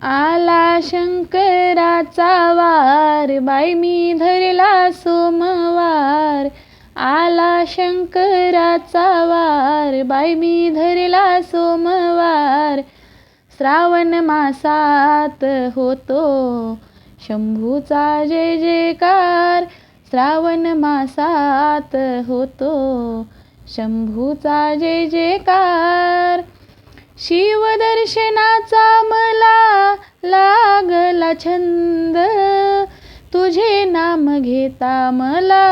आला शंकराचा वार, बाई मी धरला सोमवार. आला शंकराचा वार, बाई मी धरला सोमवार. श्रावण मासात होतो शंभूचा जय जयकार. श्रावण मासात होतो शंभूचा जय जयकार. शिवदर्शनाचा मला लागला छंद, तुझे नाम घेता मला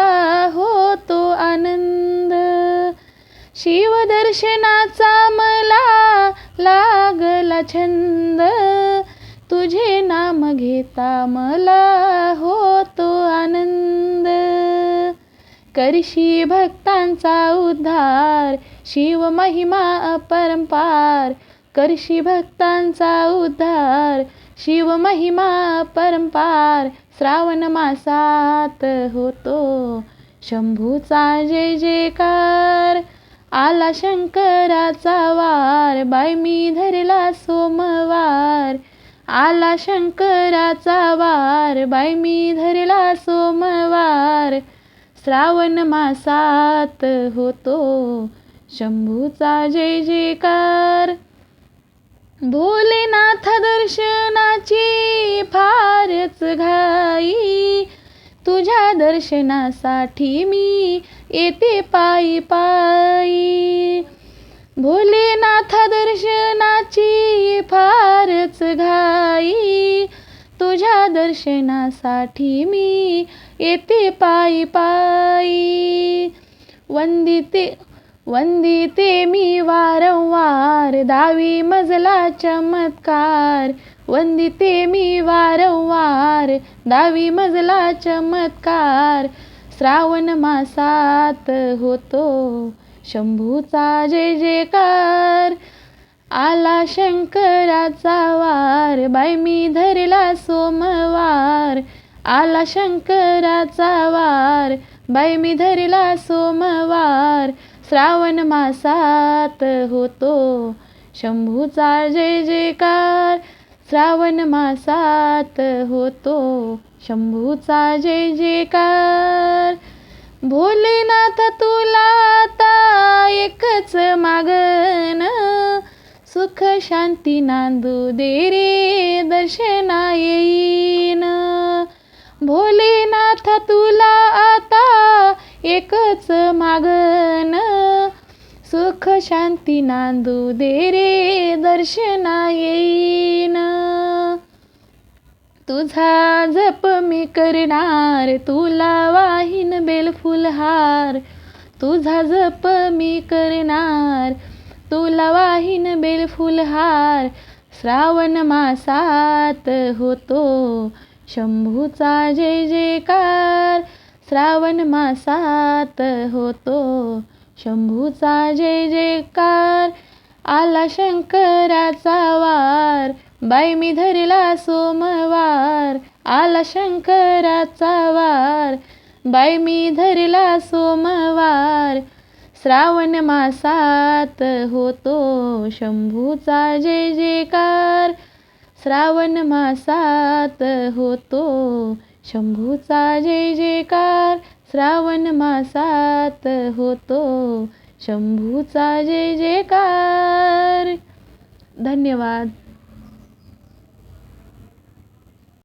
होतो आनंद. शिवदर्शनाचा मला लागला छंद, तुझे नाम घेता मला होतो आनंद. करशी भक्तांचा उद्धार, शिव महिमा अपरंपार. करशी भक्तांचा उद्धार, शिव महिमा अपरंपार. श्रावण मासात होतो शंभूचा जय जयकार. आला शंकराचा वार, बाई मी धरला सोमवार. आला शंकराचा वार, बाई मी धरला सोमवार. श्रावण मासात होतो शंभूचा जय जयकार. भोलेनाथ दर्शनाची फारच घाई, तुझ्या दर्शनासाठी मी येते पायी पायी. भोलेनाथ दर्शनाची फारच घाई, तुझ्या दर्शनासाठी मी येते पायी पायी. वंदिते मी वारंवार, 10वी मजला चमत्कार. वंदिते मी वारंवार, 10वी मजला चमत्कार. श्रावण मासात होतो शंभूचा जय जयकार. आला शंकराचा वार, बाई मी धरला सोमवार. आला शंकराचा वार, बाई मी धरला सोमवार. श्रावण मासात होतो शंभूचा जय जयकार. श्रावण मासात होतो शंभूचा जय जयकार. भोलेनाथ तुला आता एकच मागन, सुख शांती नांदू दे रे दर्शना येईन. भोलेनाथ तुला आता एकच मागन, सुख शांती नांदू दे रे दर्शना येईन. तुझा जप मी करणार, तुला वाहीन बेलफुलहार. तुझा जप मी करणार, तुला वाहीन बेलफुलहार. श्रावण मासात होतो शंभूचा जय जयकार. श्रावण मासात होतो शंभूचा जय जयकार. आला शंकराचा वार, बाई मी धरला सोमवार. आला शंकराचा वार, बाई मी धरला सोमवार. श्रावण मासात होतो शंभूचा जय जयकार. श्रावण मासात होतो शंभूचा जय जयकार. श्रावण मासात होतो शंभूचा जय जयकार. धन्यवाद.